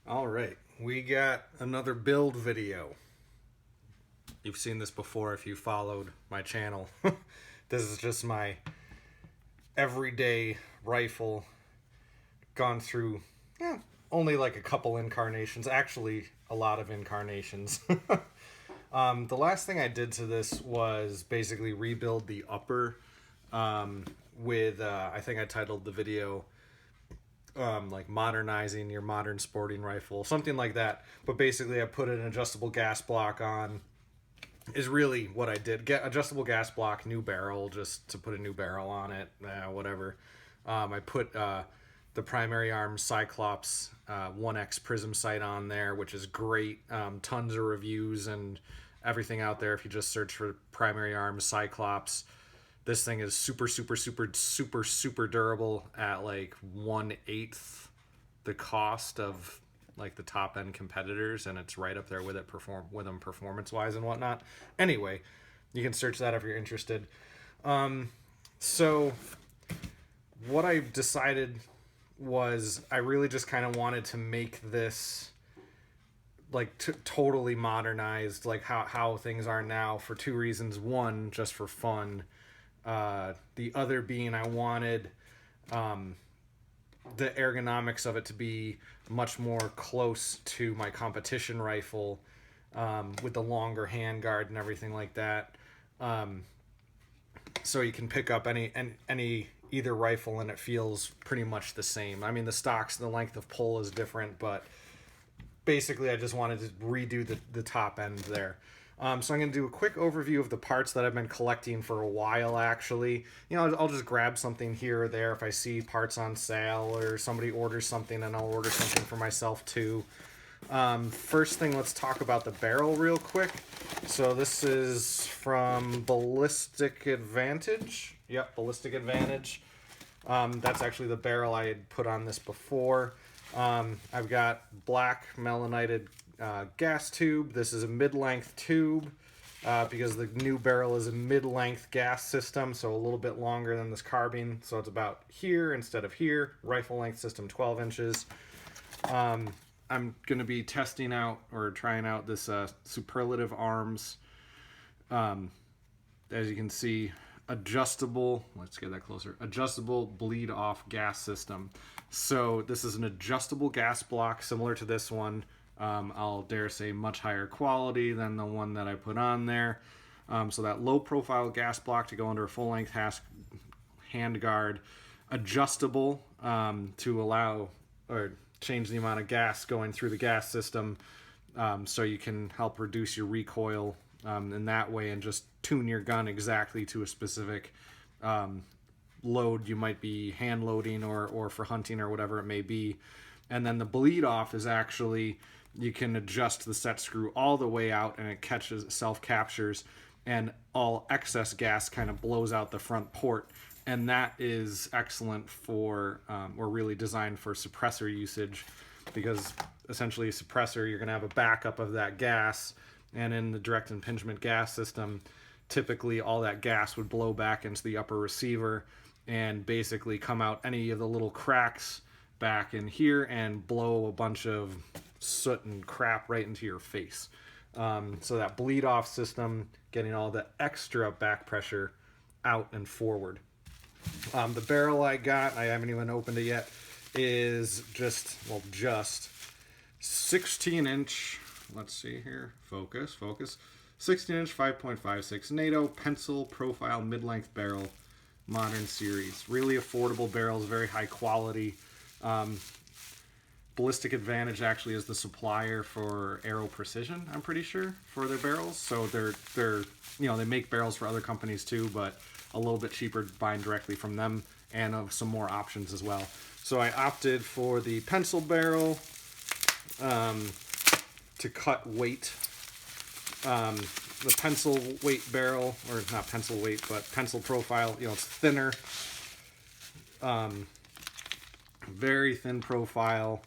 All right, we got another build video. You've seen this before if you followed my channel. This is just my everyday rifle. Gone through only like a couple incarnations, actually a lot of incarnations. The last thing I did to this was basically rebuild the upper with, I think I titled the video like modernizing your modern sporting rifle, something like that. But basically I put an adjustable gas block on, is really what I did. Get adjustable gas block, new barrel, just to put a new barrel on it, whatever. I put the primary arms Cyclops 1X prism sight on there, which is great. Tons of reviews and everything out there if you just search for primary arms Cyclops. This thing is super durable at like 1/8 the cost of like the top end competitors, and it's right up there with them performance wise and whatnot. Anyway, you can search that if you're interested. So what I decided was I really just kind of wanted to make this like totally modernized, like how things are now, for two reasons. One, just for fun. The other being I wanted the ergonomics of it to be much more close to my competition rifle, with the longer handguard and everything like that. So you can pick up either rifle and it feels pretty much the same. I mean, the stocks, the length of pull is different, but basically I just wanted to redo the top end there. So I'm going to do a quick overview of the parts that I've been collecting for a while, actually. You know, I'll just grab something here or there if I see parts on sale or somebody orders something, and I'll order something for myself too. First thing, let's talk about the barrel real quick. So this is from Ballistic Advantage. Yep, Ballistic Advantage. That's actually the barrel I had put on this before. I've got black melanited gas tube. This is a mid-length tube because the new barrel is a mid-length gas system, so a little bit longer than this carbine, so it's about here instead of here. Rifle length system 12 inches. I'm going to be testing out or trying out this Superlative Arms, as you can see, adjustable, let's get that closer, adjustable bleed off gas system. So this is an adjustable gas block similar to this one. I'll dare say much higher quality than the one that I put on there. So that low profile gas block to go under a full length handguard, adjustable to allow or change the amount of gas going through the gas system, so you can help reduce your recoil in that way and just tune your gun exactly to a specific load you might be hand loading or for hunting or whatever it may be. And then the bleed off is actually, you can adjust the set screw all the way out and it self-captures, and all excess gas kind of blows out the front port. And that is excellent for, or really designed for suppressor usage, because essentially a suppressor, you're going to have a backup of that gas. And in the direct impingement gas system, typically all that gas would blow back into the upper receiver and basically come out any of the little cracks back in here and blow a bunch of soot and crap right into your face. So that bleed off system, getting all the extra back pressure out and forward. The barrel I got, I haven't even opened it yet, is just 16 inch, let's see here, focus, 16 inch 5.56 NATO pencil profile mid-length barrel, modern series. Really affordable barrels, very high quality. Ballistic Advantage actually is the supplier for Aero Precision, I'm pretty sure, for their barrels. So they're they make barrels for other companies too, but a little bit cheaper buying directly from them, and of some more options as well. So I opted for the pencil barrel to cut weight. The pencil weight barrel, or not pencil weight, but pencil profile, it's thinner. Very thin profile,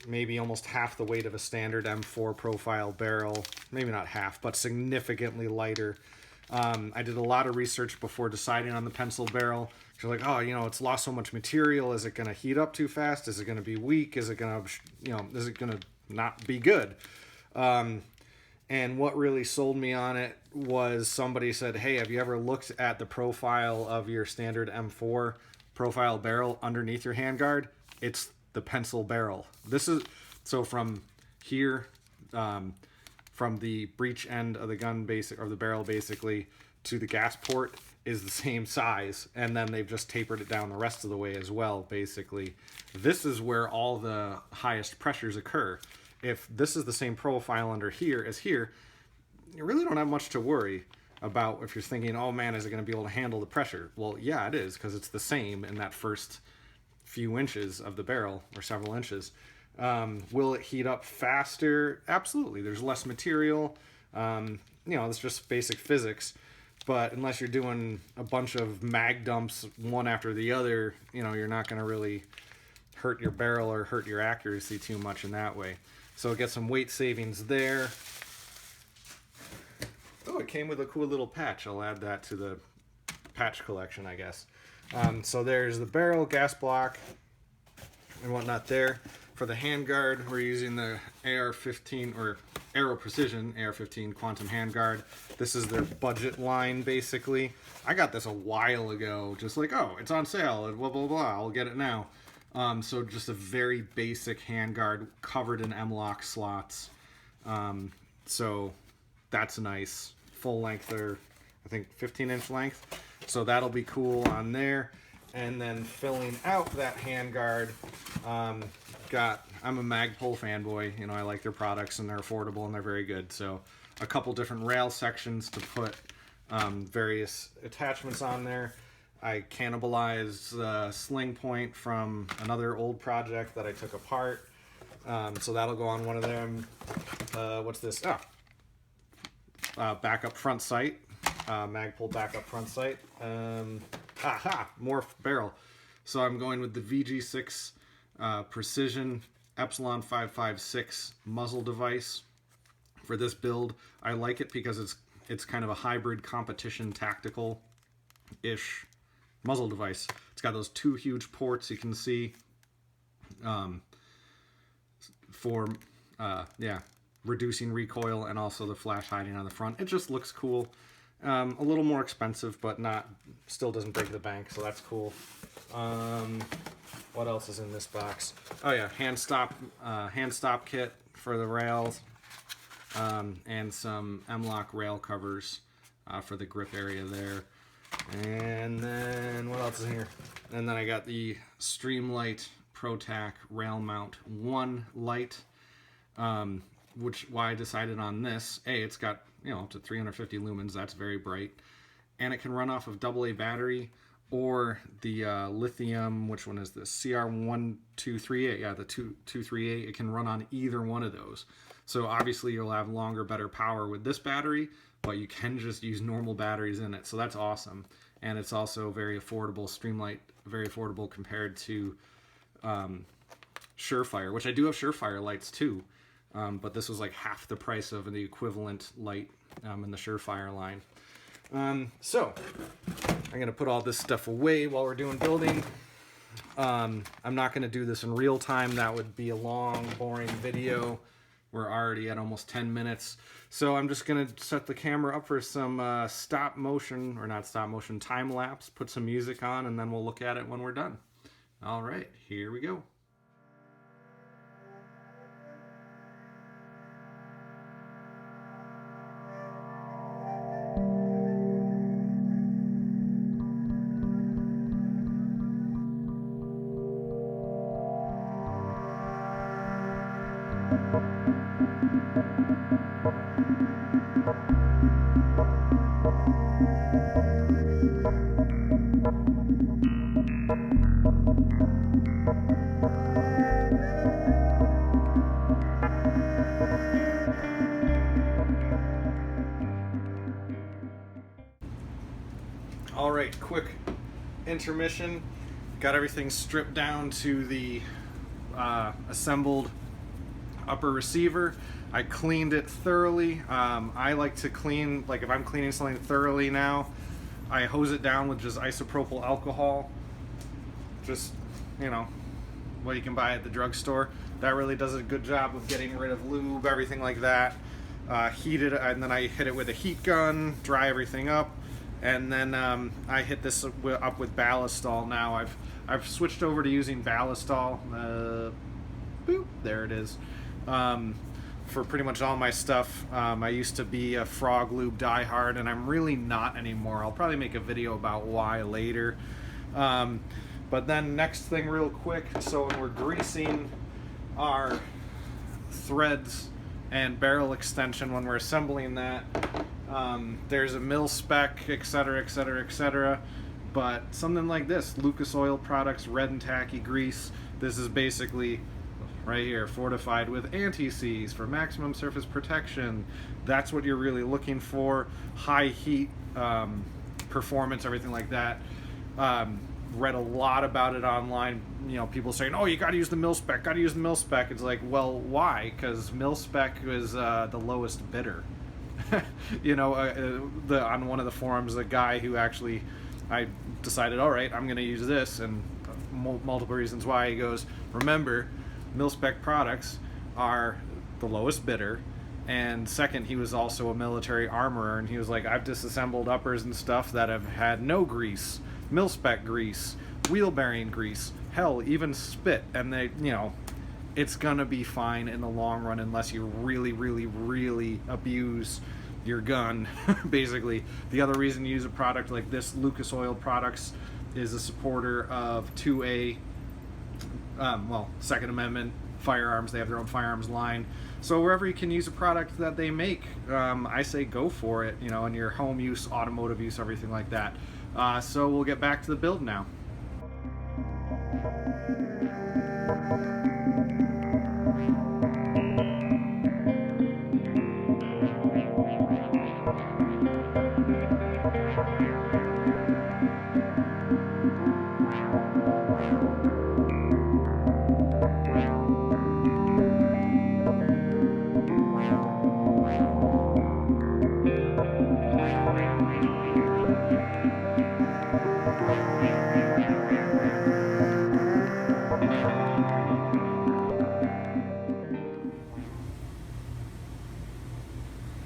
maybe almost half the weight of a standard M4 profile barrel. Maybe not half, but significantly lighter. I did a lot of research before deciding on the pencil barrel. You're like, oh, it's lost so much material. Is it going to heat up too fast? Is it going to be weak? Is it going to, is it going to not be good? And what really sold me on it was somebody said, hey, have you ever looked at the profile of your standard M4 profile barrel underneath your handguard? It's the pencil barrel. This is, so from here, from the breech end of the gun or the barrel basically to the gas port is the same size, and then they've just tapered it down the rest of the way as well, basically. This is where all the highest pressures occur. If this is the same profile under here as here, you really don't have much to worry about if you're thinking, oh man, is it going to be able to handle the pressure? Well, yeah, it is, because it's the same in that first few inches of the barrel, or several inches. Will it heat up faster? Absolutely. There's less material. It's just basic physics. But unless you're doing a bunch of mag dumps one after the other, you're not going to really hurt your barrel or hurt your accuracy too much in that way. So get some weight savings there. Oh, it came with a cool little patch. I'll add that to the patch collection, I guess. So there's the barrel, gas block, and whatnot there. For the handguard, we're using the AR-15 or Aero Precision AR-15 Quantum Handguard. This is their budget line, basically. I got this a while ago, just like, oh, it's on sale, and blah, blah, blah, I'll get it now. So just a very basic handguard covered in M-lock slots. So that's nice. Full length, or I think 15-inch length. So that'll be cool on there. And then filling out that handguard, I'm a Magpul fanboy. I like their products, and they're affordable and they're very good. So a couple different rail sections to put various attachments on there. I cannibalized the sling point from another old project that I took apart. So that'll go on one of them. What's this? Backup front sight. Magpul backup front sight. More barrel. So I'm going with the VG6 Precision Epsilon 556 muzzle device for this build. I like it because it's kind of a hybrid competition tactical-ish muzzle device. It's got those two huge ports you can see for reducing recoil, and also the flash hiding on the front. It just looks cool. A little more expensive, but still doesn't break the bank, so that's cool. What else is in this box? Oh yeah, hand stop kit for the rails, and some M-lock rail covers for the grip area there. And then what else is in here? And then I got the Streamlight ProTac Rail Mount 1 light, why I decided on this. It's got up to 350 lumens. That's very bright, and it can run off of AA battery or the lithium. Which one is this? CR1238. Yeah, the 238. It can run on either one of those. So obviously you'll have longer, better power with this battery, but you can just use normal batteries in it. So that's awesome, and it's also very affordable. Streamlight, very affordable compared to Surefire, which I do have Surefire lights too. But this was like half the price of the equivalent light in the Surefire line. So I'm going to put all this stuff away while we're doing building. I'm not going to do this in real time. That would be a long, boring video. We're already at almost 10 minutes. So I'm just going to set the camera up for some stop motion, or not stop motion, time lapse, put some music on, and then we'll look at it when we're done. All right, here we go. All right, quick intermission. Got everything stripped down to the assembled upper receiver. I cleaned it thoroughly. I like to clean, like if I'm cleaning something thoroughly now, I hose it down with just isopropyl alcohol. Just, you know, what you can buy at the drugstore. That really does a good job of getting rid of lube, everything like that. Heat it, and then I hit it with a heat gun, dry everything up, and then I hit this up with Ballistol. Now I've switched over to using Ballistol. Boop, there it is. For pretty much all my stuff. I used to be a Frog Lube diehard, and I'm really not anymore. I'll probably make a video about why later. But then next thing real quick, so when we're greasing our threads and barrel extension, when we're assembling that, there's a mil spec, etc, etc, etc, but something like this, Lucas Oil Products Red and Tacky Grease. This is basically right here, fortified with anti-seize for maximum surface protection. That's what you're really looking for. High heat performance, everything like that. Read a lot about it online. You know, people saying, "Oh, you got to use the mil spec. Got to use the mil spec." It's like, well, why? Because mil spec is the lowest bidder. You know, on one of the forums, the guy who actually, I decided, all right, I'm going to use this, and multiple reasons why. He goes, remember, mil spec products are the lowest bidder. And second, he was also a military armorer, and he was like, I've disassembled uppers and stuff that have had no grease, mil-spec grease, wheel bearing grease, hell, even spit, and they, you know, it's gonna be fine in the long run unless you really, really, really abuse your gun. Basically, the other reason you use a product like this, Lucas Oil Products, is a supporter of 2A, well, Second Amendment firearms. They have their own firearms line. So wherever you can use a product that they make, I say go for it, you know, in your home use, automotive use, everything like that. So we'll get back to the build now.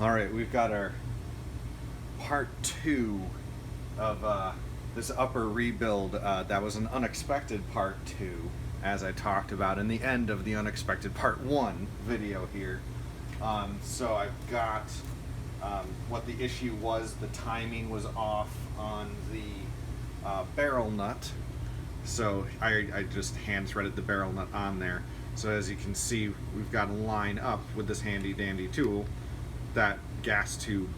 Alright, we've got our part 2 of this upper rebuild. That was an unexpected part 2, as I talked about in the end of the unexpected part 1 video here. So I've got what the issue was. The timing was off on the barrel nut. So I just hand threaded the barrel nut on there. So as you can see, we've got a line up with this handy dandy tool, that gas tube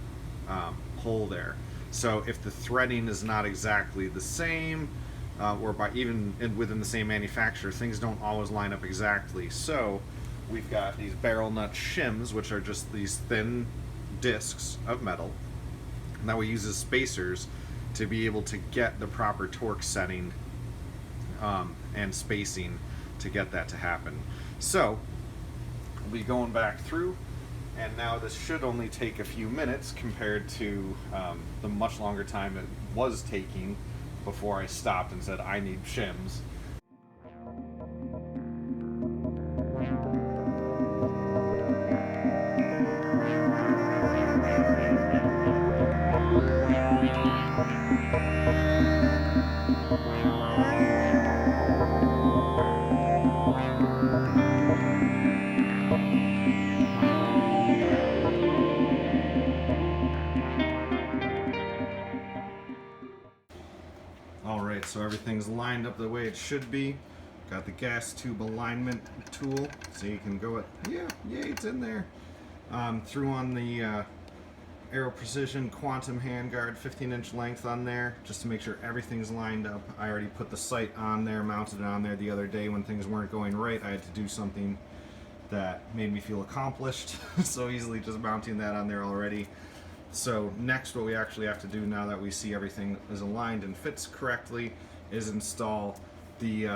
hole there. So if the threading is not exactly the same, or by even within the same manufacturer, things don't always line up exactly. So we've got these barrel nut shims, which are just these thin discs of metal that we use as spacers to be able to get the proper torque setting and spacing to get that to happen. So we'll be going back through, and now this should only take a few minutes compared to the much longer time it was taking before I stopped and said I need shims. Alright, so everything's lined up the way it should be. Got the gas tube alignment tool, so you can go yay, it's in there. Threw on the Aero Precision Quantum handguard, 15-inch length on there, just to make sure everything's lined up. I already put the sight on there, mounted it on there the other day when things weren't going right. I had to do something that made me feel accomplished, so easily just mounting that on there already. So next, what we actually have to do, now that we see everything is aligned and fits correctly, is install the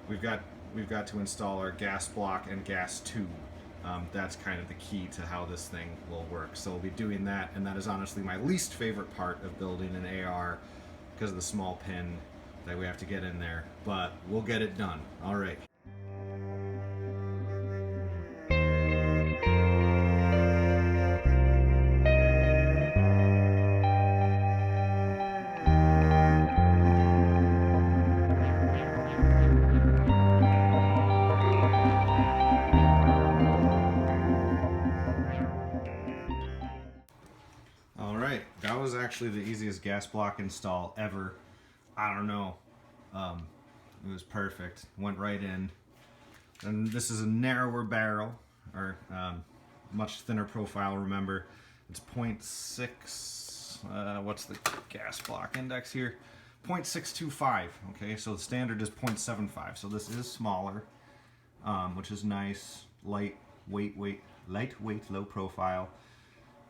we've got we've got to install our gas block and gas tube. That's kind of the key to how this thing will work. So we'll be doing that, and that is honestly my least favorite part of building an AR because of the small pin that we have to get in there, but we'll get it done. All right. That was actually the easiest gas block install ever. I don't know. It was perfect. Went right in. And this is a narrower barrel, or much thinner profile, remember. It's 0.6, what's the gas block index here? 0.625, okay? So the standard is 0.75, so this is smaller, which is nice. Lightweight, low profile.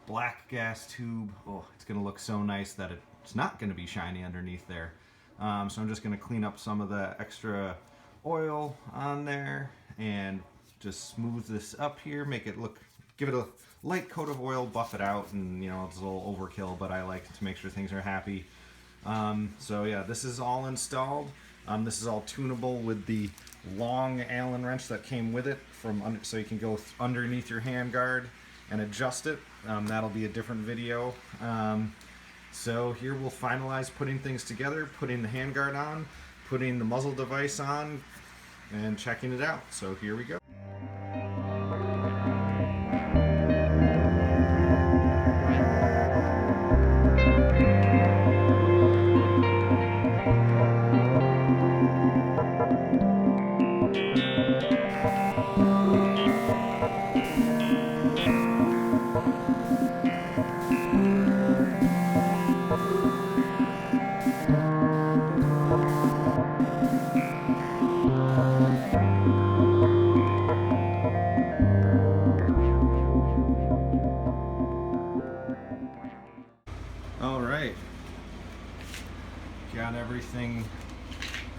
Black gas tube. Oh, it's gonna look so nice that it's not gonna be shiny underneath there. So I'm just gonna clean up some of the extra oil on there and just smooth this up here, make it look, give it a light coat of oil, buff it out, and you know, it's a little overkill, but I like to make sure things are happy. So yeah, this is all installed. This is all tunable with the long Allen wrench that came with it so you can go underneath your handguard and adjust it. That'll be a different video. So here we'll finalize putting things together, putting the handguard on, putting the muzzle device on, and checking it out. So here we go. All right, got everything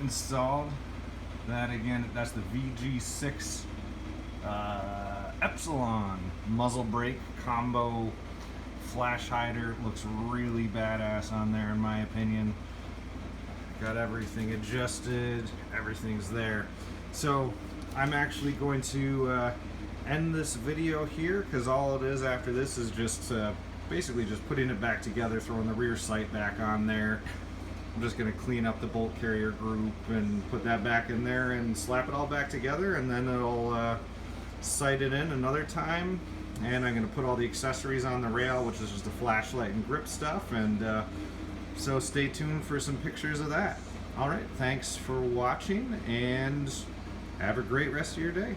installed. That again, that's the VG6 Epsilon muzzle brake combo flash hider. Looks really badass on there in my opinion. Got everything adjusted, everything's there. So I'm actually going to end this video here because all it is after this is just basically just putting it back together, throwing the rear sight back on there. I'm just going to clean up the bolt carrier group and put that back in there and slap it all back together, and then it'll sight it in another time. And I'm going to put all the accessories on the rail, which is just the flashlight and grip stuff, and so stay tuned for some pictures of that. Alright, thanks for watching and have a great rest of your day.